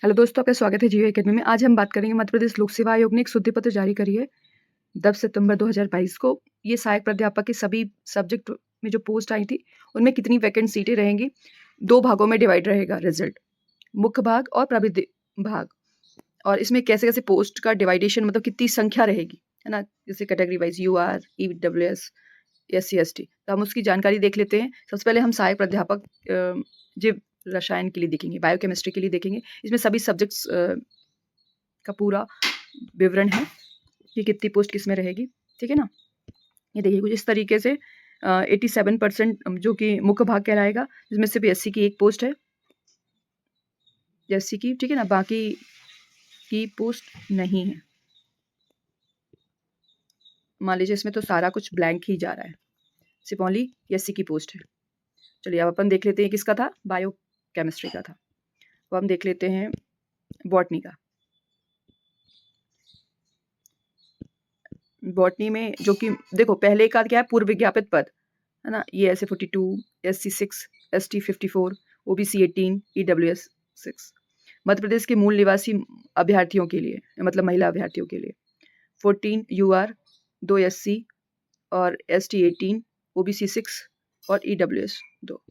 Hello दोस्तों, आपका स्वागत है जियो एकेडमी में। आज हम बात करेंगे मध्य प्रदेश लोक सेवा आयोग ने एक शुद्धि पत्र जारी करी है 10 सितंबर 2022 को। ये सहायक प्राध्यापक के सभी सब्जेक्ट में जो पोस्ट आई थी उनमें कितनी वैकेंट सीटें रहेंगी, 2 भागों में डिवाइड रहेगा रिजल्ट, मुख्य भाग और प्रविधि भाग। और इसमें कैसे-कैसे पोस्ट का डिवाइडेशन, मतलब कितनी संख्या रहेगी, है ना? जैसे category wise UR, EWS, SC, ST. तो हम उसकी जानकारी देख लेते हैं। सबसे पहले हम सहायक प्राध्यापक जीव रसायन के लिए देखेंगे, बायोकेमिस्ट्री के लिए देखेंगे। इसमें सभी सब्जेक्ट्स का पूरा विवरण है कि कितनी पोस्ट किस में रहेगी, ठीक है ना? ये देखिए कुछ इस तरीके से 87% जो कि मुख्य भाग कहलाएगा, जिसमें सिर्फ एससी की एक पोस्ट है, एससी की, ठीक है ना? बाकी की पोस्ट नहीं है। मान लीजिए इसमें तो सारा कुछ ब्लैंक ही जा रहा है, सिर्फ ओनली एससी की पोस्ट है। चलिए अब अपन देख लेते हैं किसका था, बायो केमिस्ट्री का था। तो हम देख लेते हैं बॉटनी का। बॉटनी में जो कि देखो पहले का क्या है, पूर्व विज्ञापित पद, है ना? ये ऐसे 42, SC 6, ST 54, OBC 18, EWS 6। Madhya Pradesh के मूल निवासी अभ्यर्थियों के लिए, मतलब महिला अभ्यर्थियों के लिए 14 यूआर, 2 एससी और एसटी 18, ओबीसी 6 और ईडब्ल्यूएस 2।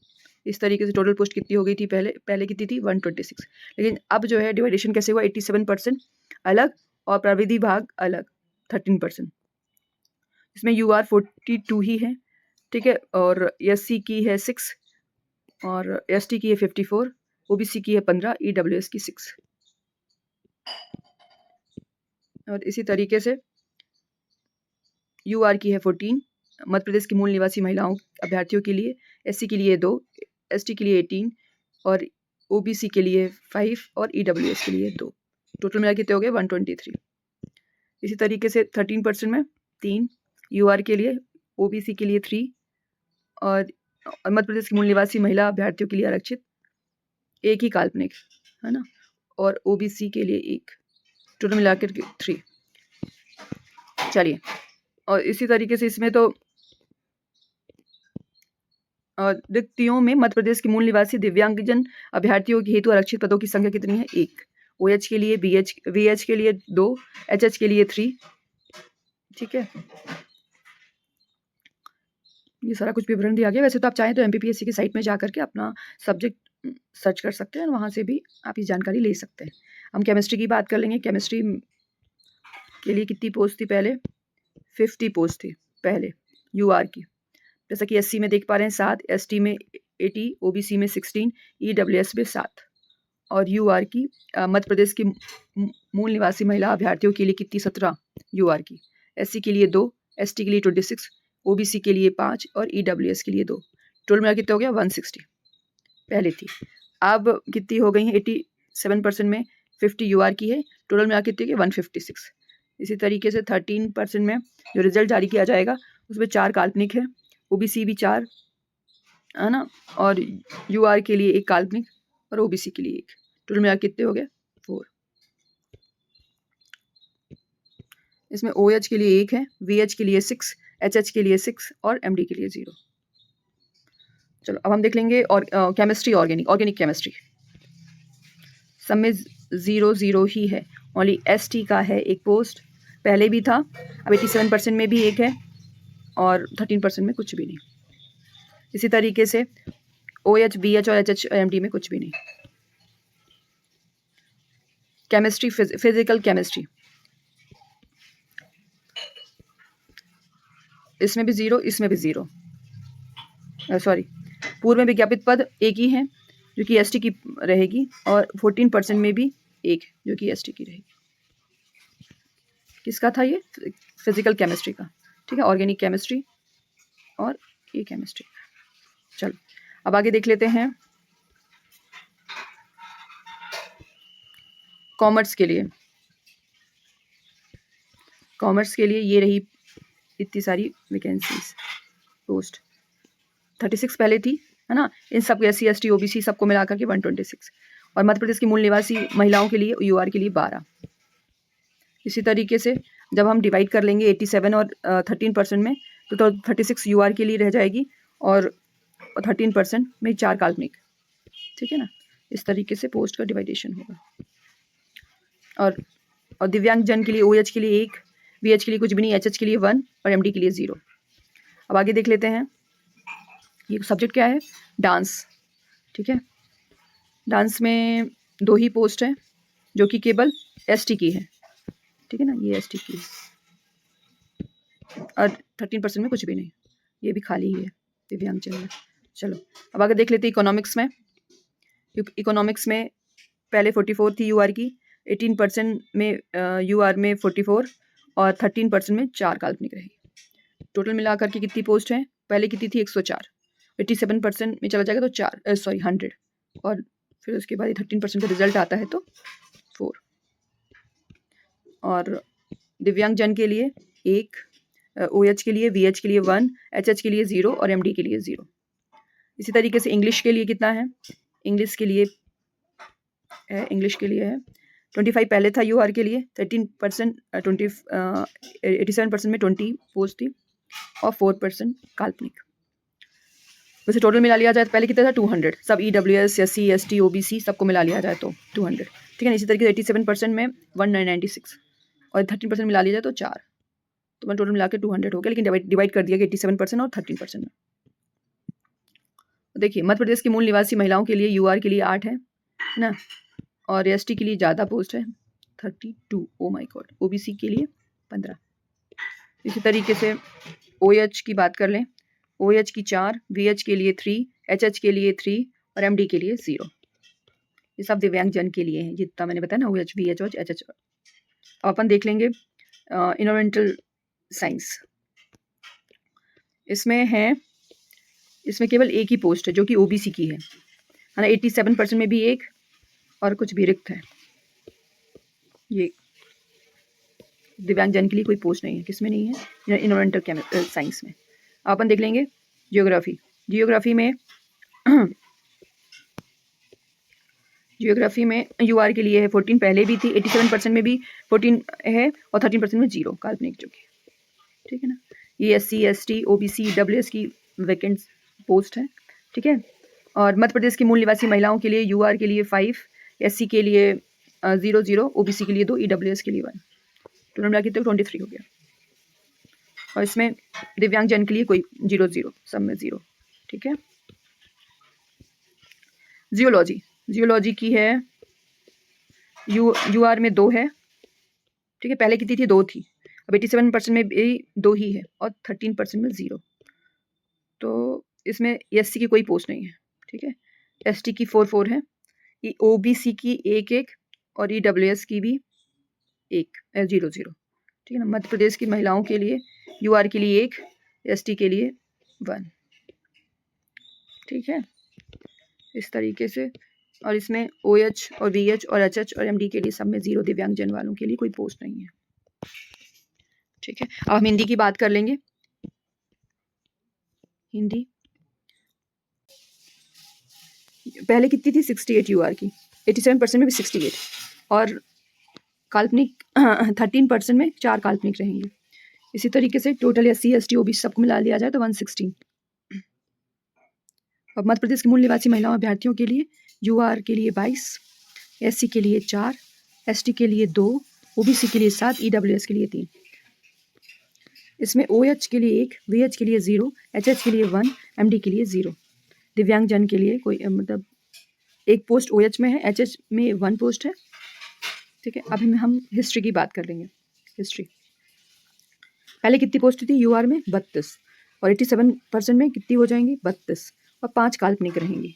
इस तरीके से टोटल पोस्ट कितनी हो गई थी, पहले कितनी थी 126। लेकिन अब जो है डिवाइडेशन कैसे हुआ, 87% अलग और प्रविधि भाग अलग 13%। इसमें यूआर 42 ही है, ठीक है, और एससी की है 6 और एसटी की है 54, ओबीसी की है 15, ईडब्ल्यूएस की 6। और इसी तरीके से यूआर की है 14 मध्य प्रदेश की मूल निवासी महिलाओं अभ्यर्थियों के लिए, एससी के लिए 2, एसटी के लिए 18 और ओबीसी के लिए 5 और ईडब्ल्यूएस के लिए 2। टोटल मिला कितने हो गए 123। इसी तरीके से 13% में 3 यूआर के लिए, ओबीसी के लिए 3 और मध्य प्रदेश की मूल निवासी महिला अभ्यर्थियों के लिए आरक्षित एक ही काल्पनिक, है ना, और ओबीसी के लिए 1, टोटल मिलाकर 3। चलिए, और इसी तरीके से इसमें तो रिक्तियों में मध्य प्रदेश के मूल निवासी दिव्यांगजन अभ्यर्थियों के हेतु आरक्षित पदों की संख्या कितनी है, 1। ओएच के लिए, वीएच के लिए 2, एचएच के लिए 3, ठीक है। ये सारा कुछ विवरण दिया गया। वैसे तो आप चाहें तो एमपीपीएससी की साइट में जा करके अपना सब्जेक्ट सर्च कर सकते हैं और वहाँ से भी आप ये जानकारी ले सकते हैं। हम केमिस्ट्री की बात कर लेंगे। केमिस्ट्री के लिए कितनी पोस्ट थी, पहले 50 पोस्ट थी पहले यूआर की, जैसा कि एससी में देख पा रहे हैं 7, एसटी में 80, ओबीसी में 16, ईडब्ल्यूएस में 7 और यूआर की मध्य प्रदेश की मूल निवासी महिला अभ्यर्थियों के लिए कितनी, 17 यूआर की, एससी के लिए 2, एसटी के लिए 26, ओबीसी के लिए 5 और ईडब्ल्यूएस के लिए 2। टोटल मिला कितना हो गया 160 पहले थी। अब कितनी हो गई है, 87% में 50 यूआर की है, टोटल मिला कितनी हो गई 156। इसी तरीके से 13% में जो रिजल्ट जारी किया जाएगा उसमें 4 काल्पनिक है, ओबीसी भी 4, है ना, और यूआर के लिए 1 काल्पनिक और ओबीसी के लिए 1। टोटल मिला कितने हो गए 4। इसमें ओएच के लिए 1 है, वीएच के लिए 6, एचएच के लिए 6 और एमडी के लिए 0। चलो अब हम देख लेंगे और केमिस्ट्री, ऑर्गेनिक केमिस्ट्री। सब में 0 ही है, ओनली एसटी का है 1 पोस्ट, पहले भी था, अब 87% में भी 1 है और 13% में कुछ भी नहीं। इसी तरीके से ओएच, वीएच और एचएच एमडी में कुछ भी नहीं। केमिस्ट्री, फिजिकल केमिस्ट्री, इसमें भी 0, इसमें भी 0। सॉरी, पूर्व में विज्ञापित पद एक ही है जो कि एसटी की रहेगी और 14% में भी 1 जो कि एसटी की रहेगी। किसका था ये, फिजिकल केमिस्ट्री का, ठीक है, ऑर्गेनिक केमिस्ट्री और ये केमिस्ट्री। चलो अब आगे देख लेते हैं कॉमर्स के लिए। कॉमर्स के लिए ये रही इतनी सारी वैकेंसीज, पोस्ट 36 पहले थी, है ना, इन सब एससी एसटी ओबीसी सबको मिलाकर के 126 और मध्य प्रदेश की मूल निवासी महिलाओं के लिए यूआर के लिए 12। इसी तरीके से जब हम डिवाइड कर लेंगे 87 और 13% में तो 36 यूआर के लिए रह जाएगी और 13% में 4 काल्पनिक, ठीक है ना। इस तरीके से पोस्ट का डिवाइडेशन होगा। और दिव्यांगजन के लिए OH के लिए 1, VH के लिए कुछ भी नहीं, HH के लिए 1 और MD के लिए 0। अब आगे देख लेते हैं, ये सब्जेक्ट क्या है, डांस। ठीक है, डांस में 2 ही पोस्ट है जो कि केवल ST की है। ठीक है ना, ये ST की है और 13% में कुछ भी नहीं, ये भी खाली ही है दिव्यांगजन में। चलो अब आगे देख लेते हैं इकोनॉमिक्स में। इकोनॉमिक्स में पहले 44 थी UR की, 18% में UR में 44 और 13% में 4 काल्पनिक रहेगी। टोटल मिलाकर के कितनी पोस्ट हैं, पहले कितनी थी 104, 87% में चला जाएगा तो 100 और फिर उसके बाद 13% का रिजल्ट आता है तो 4। और दिव्यांगजन के लिए 1, OH के लिए, VH के लिए 1, HH के लिए 0 और MD के लिए 0। इसी तरीके से इंग्लिश के लिए कितना है, इंग्लिश के लिए है 25 पहले था UR के लिए, 13% 87% में 20 पोस्ट थी और 4% काल्पनिक। वैसे टोटल मिला लिया जाए तो पहले कितना था 200, सब EWS, SC, ST, OBC सबको मिला लिया जाए तो 200। ठीक है ना, इसी तरीके से 87% में 1996 और 13% मिला लिया जाए तो 4, तो मैं टोटल मिला के 200 हो गया, लेकिन डिवाइड कर दिया गया 87% और 13% में। देखिए मध्य प्रदेश की मूल निवासी महिलाओं के लिए UR के लिए 8 है ना, और ST के लिए ज़्यादा पोस्ट है 32, ओ माय गॉड, OBC के लिए 15। इसी तरीके से OH की बात कर लें, OH की 4, VH के लिए 3, HH के लिए 3 और MD के लिए 0। ये सब दिव्यांगजन के लिए हैं, जितना मैंने बताया ना, OH, VH और HH। अब अपन देख लेंगे इन्वायरमेंटल साइंस। इसमें केवल एक ही पोस्ट है जो कि OBC की है ना, 87% में भी एक और कुछ भी रिक्त है। ये दिव्यांगजन के लिए कोई पोस्ट नहीं है, किसमें नहीं है, इन्वायरमेंटल साइंस में। अपन देख लेंगे जियोग्राफी। जियोग्राफी में UR के लिए है 14, पहले भी थी, 87% में भी 14 है और 13% में 0 काल्पनिक जो कि। ठीक है ना, ये SC, ST, OBC, WS की वैकेंट पोस्ट है। ठीक है, और मध्य प्रदेश की मूल निवासी महिलाओं के लिए UR के लिए 5, SC के लिए 0, OBC के लिए 2, EWS के लिए 1, टोटल मिला के 23 हो गया। और इसमें दिव्यांगजन के लिए कोई 0, सब में 0। ठीक है, जियोलॉजी की है UR में 2 है। ठीक है, पहले कितनी थी, 2 थी, अब 87% में भी 2 ही है और 13% में 0। तो इसमें SC की कोई पोस्ट नहीं है। ठीक है, ST की 4 है, OBC की 1 और EWS की भी 1, 0। ठीक है ना, मध्य प्रदेश की महिलाओं के लिए UR के लिए 1, ST के लिए 1। ठीक है, इस तरीके से। और इसमें OH और VH और HH और MD के लिए सब में 0, दिव्यांगजन वालों के लिए कोई पोस्ट नहीं है। ठीक है, अब हम हिंदी की बात कर लेंगे। हिंदी पहले कितनी थी, 68 UR की, 87% में भी 68 और काल्पनिक 13% में 4 काल्पनिक रहेंगे। इसी तरीके से टोटल SC, ST, OBC सबको मिला लिया जाए तो 116। अब मध्य प्रदेश की मूल निवासी महिलाओं अभ्यर्थियों के लिए UR के लिए 22, SC के लिए 4, ST के लिए 2, OBC के लिए 7, EWS के लिए 3। इसमें OH के लिए 1, VH के लिए 0, HH के लिए 1, MD के लिए 0। दिव्यांगजन के लिए कोई मतलब 1 पोस्ट OH में है, HH में 1 पोस्ट है। ठीक है, अभी हम हिस्ट्री की बात कर लेंगे। हिस्ट्री पहले कितनी पोस्ट थी UR में, 32 और 87% में कितनी हो जाएंगी, 32 और 5 काल्पनिक रहेंगी।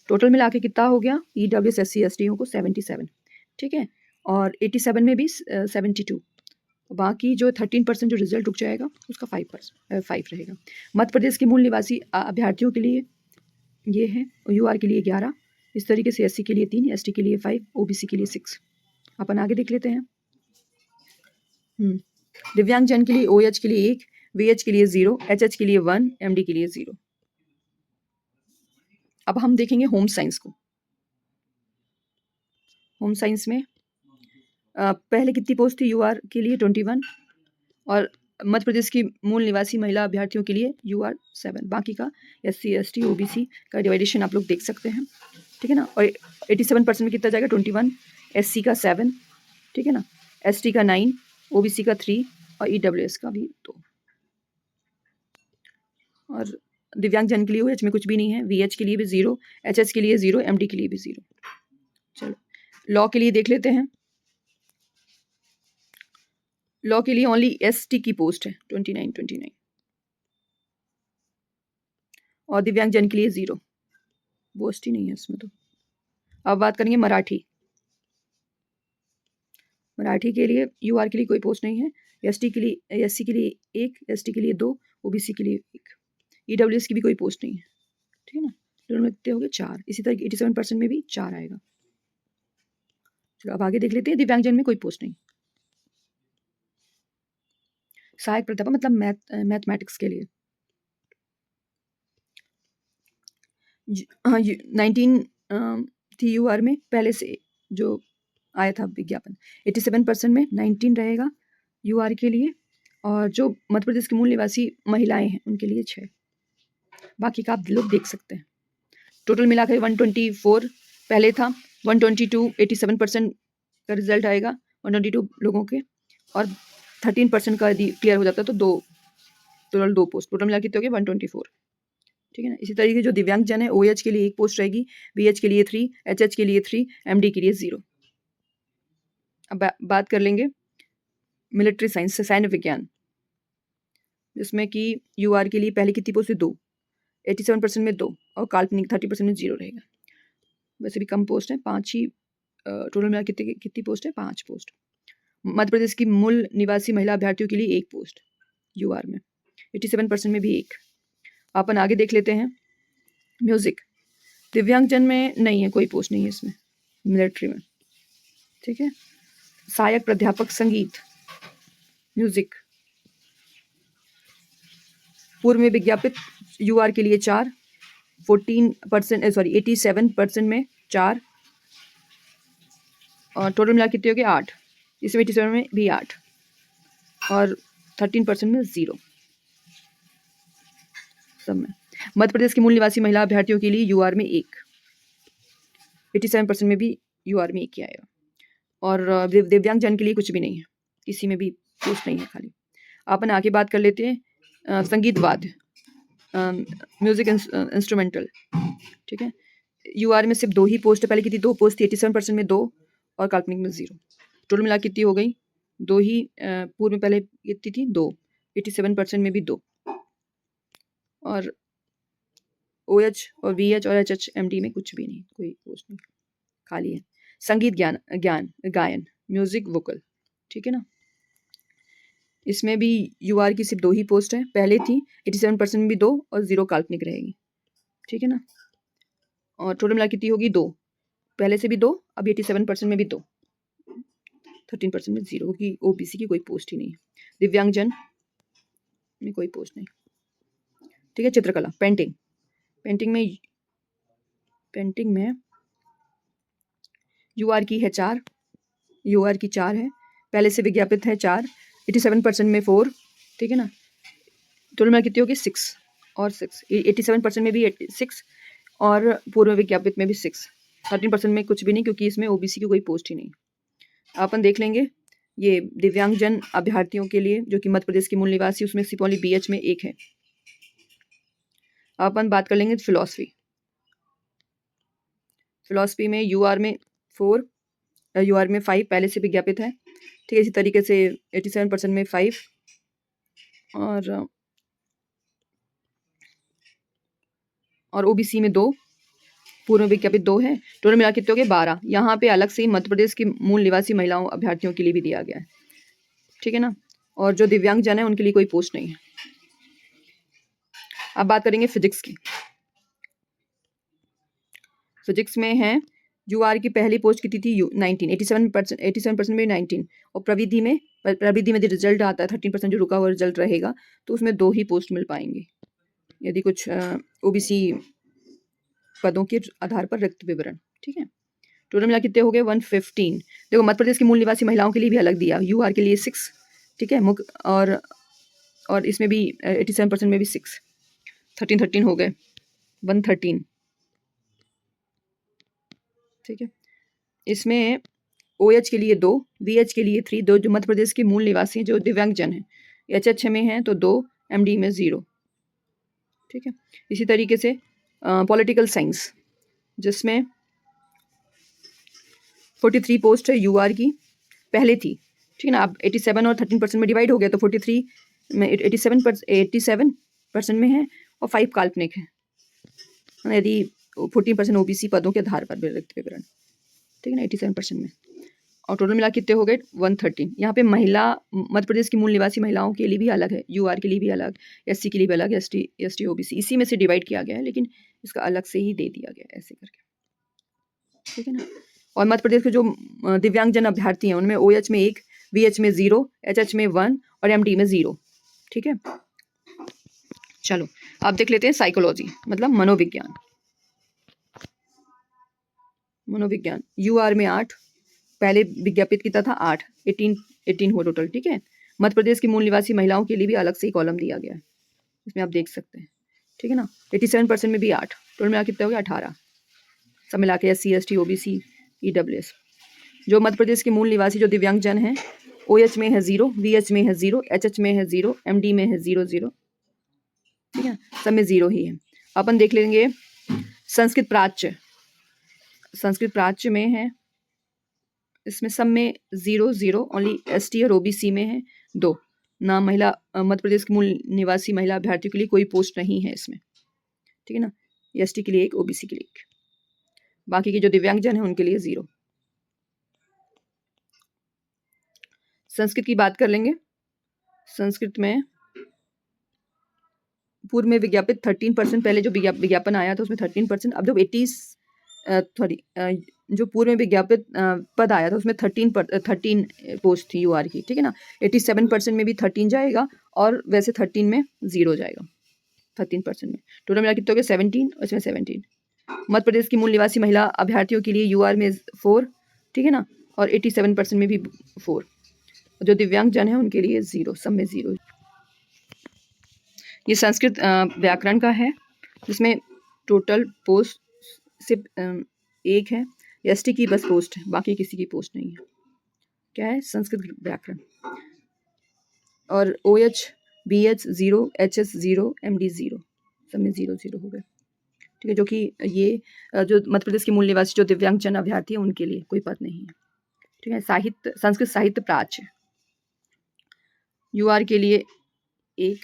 टोटल मिला के कितना हो गया, EWS, SC, ST को 77। ठीक है, और 87 में भी 72, बाकी जो 13% जो रिजल्ट रुक जाएगा उसका 5 रहेगा। मध्य प्रदेश के मूल निवासी अभ्यर्थियों के लिए ये है, UR के लिए 11, इस तरीके से SC के लिए 3, ST के लिए 5, OBC के लिए 6। अपन आगे देख लेते हैं। दिव्यांगजन के लिए OH के लिए 1, VH के लिए 0, HH के लिए 1, MD के लिए 0। अब हम देखेंगे होम साइंस को। होम साइंस में पहले कितनी पोस्ट थी UR के लिए, 21 और मध्य प्रदेश की मूल निवासी महिला अभ्यर्थियों के लिए UR 7, बाकी का SC, ST, OBC का डिवाइडेशन आप लोग देख सकते हैं। ठीक है ना, और 87% में कितना जाएगा, 21, SC का 7, ठीक है ना। ST का 9, OBC का 3 और EWS का भी 2। और दिव्यांगजन के लिए OH में कुछ भी नहीं है, VH के लिए भी 0, HS के लिए 0, MD के लिए भी 0। चलो लॉ के लिए देख लेते हैं। लॉ के लिए ओनली ST की पोस्ट है 29 और दिव्यांगजन के लिए 0, पोस्ट ही नहीं है इसमें। तो अब बात करेंगे मराठी। मराठी के लिए UR के लिए कोई पोस्ट नहीं है, ST के लिए, SC के लिए 1, ST के लिए 2, OBC के लिए 1, EWS की भी कोई पोस्ट नहीं है। ठीक है ना, दोनों में कितने हो गए 4। इसी तरह 87% में भी 4 आएगा। चलो अब आगे देख लेते हैं। दिव्यांगजन में कोई पोस्ट नहीं। सहायक प्राध्यापक मतलब मैथमेटिक्स के लिए 19 थी UR में पहले से जो आया था विज्ञापन। 87% में 19 रहेगा UR के लिए, और जो मध्य प्रदेश के मूल निवासी महिलाएं हैं उनके लिए 6। बाकी का आप लोग देख सकते हैं। टोटल मिलाकर 124 पहले था, 122 87% का रिजल्ट आएगा 122 लोगों के, और 13% का यदि क्लियर हो जाता है तो टोटल 2 पोस्ट, टोटल मिला कितने हो गए 124। ठीक है ना। इसी तरीके जो दिव्यांगजन है OH के लिए 1 पोस्ट रहेगी, BH के लिए 3, HH के लिए 3, MD के लिए 0। अब बात कर लेंगे मिलिट्री साइंस, सैन्य विज्ञान, जिसमें कि UR के लिए पहले कितनी पोस्ट है 2, 87% में 2, और काल्पनिक 30% में 0 रहेगा। वैसे भी कम पोस्ट है, 5 ही टोटल मिला कितनी पोस्ट है 5 पोस्ट। मध्य प्रदेश की मूल निवासी महिला अभ्यर्थियों के लिए 1 पोस्ट UR में, 87% में भी 1। अपन आगे देख लेते हैं। म्यूजिक, दिव्यांगजन में नहीं है, कोई पोस्ट नहीं है इसमें मिलिट्री में। ठीक है। सहायक प्राध्यापक संगीत म्यूजिक, पूर्व में विज्ञापित UR के लिए 4, 87% में 4, और टोटल मिला कितने हो गए 8। इसमें 87 में भी 8, और 13% में 0 सब में। मध्य प्रदेश की मूल निवासी महिला अभ्यर्थियों के लिए UR में 1, 87% में भी UR में 1 ही आएगा। और दिव्यांगजन के लिए कुछ भी नहीं है, किसी में भी पोस्ट नहीं है खाली। अपन आगे बात कर लेते हैं संगीत वाद्य, म्यूजिक इंस्ट्रूमेंटल। ठीक है। UR में सिर्फ 2 ही पोस्ट है, पहले कितनी 2 पोस्ट थी, 87% में 2 और काल्पनिक में 0। टोटल मिला कितनी हो गई 2 ही, पूर्व में पहले कितनी थी 2, 87% में भी 2, और OH और VH और HH MD में कुछ भी नहीं, कोई पोस्ट नहीं, खाली है। संगीत गायन म्यूजिक वोकल। ठीक है ना। इसमें भी UR की सिर्फ 2 ही पोस्ट है, पहले थी 87% में भी 2 और 0 काल्पनिक रहेगी। ठीक है ना। और टोटल मिला कितनी होगी 2, पहले से भी 2, अब 87% में भी 2, 13% में 0, क्योंकि OBC की कोई पोस्ट ही नहीं है। दिव्यांगजन में कोई पोस्ट नहीं। ठीक है। चित्रकला, पेंटिंग में UR की है 4, UR की 4 है, पहले से विज्ञापित है 4, 87% में 4। ठीक है ना। टोटल में कितनी होगी 6 और 6, 87% में भी 6 और पूर्व विज्ञापित में भी 6, 13% में कुछ भी नहीं, क्योंकि इसमें OBC की कोई पोस्ट ही नहीं। अपन देख लेंगे ये दिव्यांगजन अभ्यर्थियों के लिए जो कि मध्य प्रदेश के मूल निवासी, उसमें सिर्फ ओनली BH में 1 है। अपन बात कर लेंगे फिलॉसफी में UR में 4, UR में 5 पहले से विज्ञापित है। ठीक है। इसी तरीके से 87% में 5 और OBC में 2, पूर्व में विज्ञापित 2 है। टोटल मिला कितने हो गए 12। यहाँ पे अलग से ही मध्य प्रदेश की मूल निवासी महिलाओं अभ्यर्थियों के लिए भी दिया गया है। ठीक है ना। और जो दिव्यांगजन है उनके लिए कोई पोस्ट नहीं है। अब बात करेंगे फिजिक्स की। फिजिक्स में है UR की पहली पोस्ट कितनी थी 19, 87% में 19, और प्रविधि में यदि रिजल्ट आता है 13% जो रुका हुआ रिजल्ट रहेगा तो उसमें 2 ही पोस्ट मिल पाएंगे, यदि कुछ OBC पदों के आधार पर रिक्त विवरण। ठीक है। टोटल मिला कितने हो गए 115। देखो मध्य प्रदेश की मूल निवासी महिलाओं के लिए भी अलग दिया, UR के लिए 6। ठीक है। और इसमें भी 87% में भी 6, 13 हो गए 113। ठीक है। इसमें OH के लिए 2, VH के लिए 3, दो जो मध्य प्रदेश के मूल निवासी हैं जो दिव्यांगजन हैं, HH में हैं तो 2, MD में 0। ठीक है, इसी तरीके से पॉलिटिकल साइंस जिसमें 43 पोस्ट है UR की, पहले थी, ठीक है ना। अब 87 और 13% में डिवाइड हो गया तो 43 में 87% में है और 5 काल्पनिक है, यदि 14% OBC पदों के आधार पर व्यक्ति विवरण, ठीक है ना, 87% में। और टोटल मिला कितने हो गए 113। यहाँ पे महिला मध्य प्रदेश की मूल निवासी महिलाओं के लिए भी अलग है, UR के लिए भी अलग, SC के लिए भी अलग, ST OBC इसी में से डिवाइड किया गया है, लेकिन इसका अलग से ही दे दिया गया है ऐसे करके, ठीक है ना। और मध्य प्रदेश के जो दिव्यांगजन अभ्यर्थी हैं उनमें OH में 1, VH में 0, HH में 1 और MD में 0। ठीक है, चलो आप देख लेते हैं साइकोलॉजी मतलब मनोविज्ञान। मनोविज्ञान UR में 8, पहले विज्ञापित किया था 8, 18 हुआ टोटल। ठीक है, मध्य प्रदेश की मूल निवासी महिलाओं के लिए भी अलग से ही कॉलम दिया गया है, इसमें आप देख सकते हैं, ठीक है ना। 87% में भी 8, टोटल मिला कितना हो गया 18, सब मिला के SC ST OBC EWS। जो मध्य प्रदेश के मूल निवासी जो दिव्यांगजन हैं OH में है 0, VH में है 0, HH में है 0, MD में है 0 0, ठीक है, सब में 0 ही है। अपन देख लेंगे संस्कृत प्राच्य। संस्कृत प्राच्य में है, इसमें सब में 0 0, ओनली ST और OBC में है 2 ना। महिला मध्य प्रदेश के मूल निवासी महिला अभ्यर्थियों के लिए कोई पोस्ट नहीं है इसमें, ठीक है ना। ST के लिए 1, OBC के लिए 1, बाकी के जो दिव्यांगजन है उनके लिए 0। संस्कृत की बात कर लेंगे। संस्कृत में पूर्व में विज्ञापित 13%, पहले जो विज्ञापन आया था उसमें 13%, अब जो जो पूर्व में विज्ञापित पद आया था उसमें 13 पोस्ट थी UR की, ठीक है ना। 87% में भी 13 जाएगा और वैसे 13 में 0 जाएगा, 13% में टोटल मिला कितना हो गया 17, और इसमें 17। मध्य प्रदेश की मूल निवासी महिला अभ्यर्थियों के लिए UR में 4, ठीक है ना, और 87% में भी 4। जो दिव्यांगजन है उनके लिए 0, सब में 0। ये संस्कृत व्याकरण का है जिसमें टोटल पोस्ट सिर्फ 1 है, ST की बस पोस्ट है, बाकी किसी की पोस्ट नहीं है। क्या है संस्कृत व्याकरण। और OH BH 0, HS 0, MD 0, सब में 0 0 हो गए, ठीक है। जो कि ये जो मध्य प्रदेश के मूल निवासी जो दिव्यांगजन अभ्यर्थी हैं उनके लिए कोई पद नहीं है, ठीक है। साहित्य, संस्कृत साहित्य प्राच्य UR के लिए एक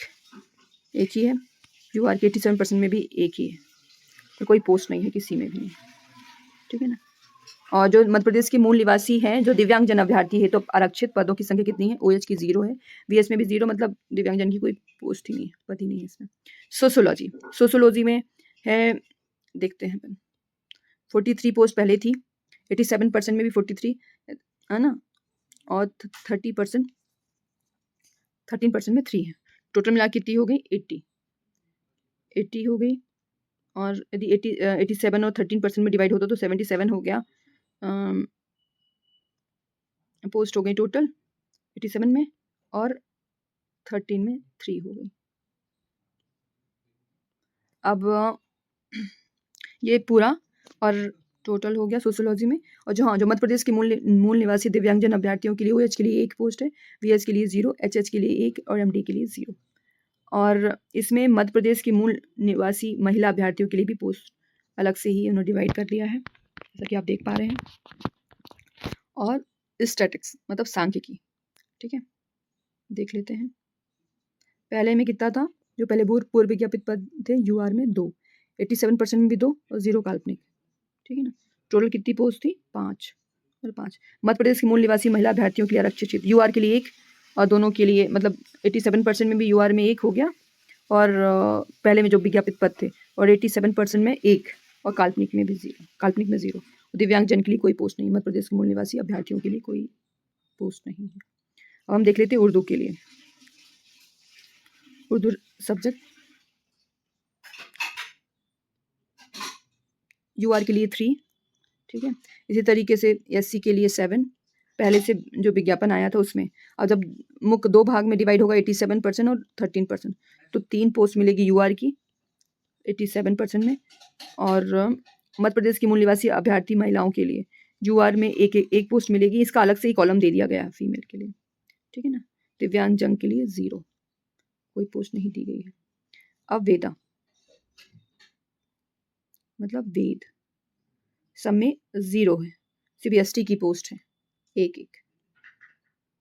ही है, UR के 87% में भी 1 ही है, तो कोई पोस्ट नहीं है किसी में भी नहीं, ठीक है ना। और जो मध्य प्रदेश के मूल निवासी हैं जो दिव्यांगजन अभ्यर्थी है तो आरक्षित पदों की संख्या कितनी है, OH की 0 है, VH में भी 0, मतलब दिव्यांगजन की कोई पोस्ट ही नहीं है, पद ही नहीं है इसमें। सोशियोलॉजी, सोशियोलॉजी में है, देखते हैं अपन, 43 पोस्ट पहले थी, 87% में भी 43 है ना, और 13% में 3 है, टोटल मिला कितनी हो गई 80 हो गई। और यदि 87 और 13% में डिवाइड होता तो 77 हो गया, पोस्ट हो गई टोटल 87 में, और 13 में 3 हो गई। अब ये पूरा और टोटल हो गया सोशियोलॉजी में। और जो मध्य प्रदेश के मूल निवासी दिव्यांगजन अभ्यर्थियों के लिए OH के लिए 1 पोस्ट है, VH के लिए 0, HH के लिए 1 और MD के लिए 0। और इसमें मध्य प्रदेश की मूल निवासी महिला अभ्यर्थियों के लिए भी पोस्ट अलग से ही उन्होंने डिवाइड कर दिया है, जैसा कि आप देख पा रहे हैं। और स्टैटिक्स मतलब सांख्यिकी, ठीक है, देख लेते हैं। पहले में कितना था, जो पहले पूर्व विज्ञापित पद थे UR में 2, 87% में भी 2 और 0 काल्पनिक, ठीक है ना। टोटल कितनी पोस्ट थी 5 और 5। मध्य प्रदेश के मूल निवासी महिला अभ्यर्थियों के लिए आरक्षित UR के लिए 1 और दोनों के लिए, मतलब 87% में भी UR में 1 हो गया, और पहले में जो विज्ञापित पद थे, और 87% में 1 और काल्पनिक में भी 0, काल्पनिक में 0। दिव्यांगजन के लिए कोई पोस्ट नहीं, मध्य प्रदेश के मूल निवासी अभ्यर्थियों के लिए कोई पोस्ट नहीं है। अब हम देख लेते हैं उर्दू के लिए। उर्दू सब्जेक्ट UR के लिए 3, ठीक है। इसी तरीके से SC के लिए 7, पहले से जो विज्ञापन आया था उसमें। अब जब मुख्य 2 भाग में डिवाइड होगा 87% और 13%, तो 3 पोस्ट मिलेगी UR की 87% में। और मध्य प्रदेश की मूल निवासी अभ्यर्थी महिलाओं के लिए यूआर में एक पोस्ट मिलेगी, इसका अलग से ही कॉलम दे दिया गया है फीमेल के लिए, ठीक है ना। दिव्यांगजन के लिए 0, कोई पोस्ट नहीं दी गई है। अब वेदा मतलब वेद, सब में 0 है, सिर्फ एसटी की पोस्ट है एक,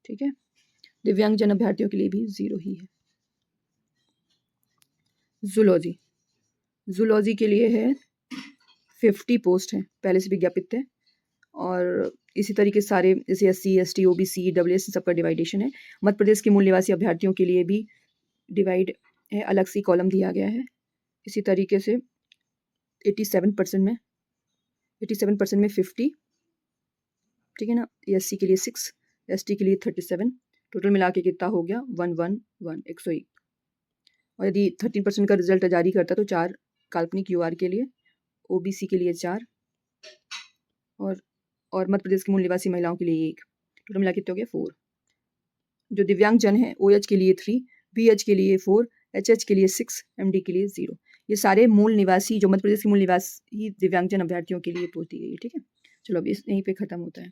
ठीक है। दिव्यांगजन अभ्यर्थियों के लिए भी 0 ही है। जूलॉजी के लिए है 50 पोस्ट हैं, पहले से विज्ञापित थे। और इसी तरीके सारे जैसे SC ST OBC EWS सबका डिवाइडेशन है। मध्य प्रदेश के मूल निवासी अभ्यर्थियों के लिए भी डिवाइड है, अलग से कॉलम दिया गया है। इसी तरीके से 87% में 50, ठीक है ना। SC के लिए 6, ST के लिए 37, टोटल मिला के कितना हो गया 111, 101। और यदि 13% का रिजल्ट जारी करता तो 4 काल्पनिक UR के लिए, OBC के लिए 4 और मध्य प्रदेश की मूल निवासी महिलाओं के लिए 1, टोटल मिला कितने हो गया 4। जो दिव्यांगजन है OH के लिए 3, BH के लिए 4, HH के लिए 6, MD के लिए 0। ये सारे मूल निवासी जो मध्य प्रदेश के मूल निवासी दिव्यांगजन अभ्यर्थियों के लिए पोस्ट दी गई है, ठीक है। चलो अब यहीं पे ख़त्म होता है।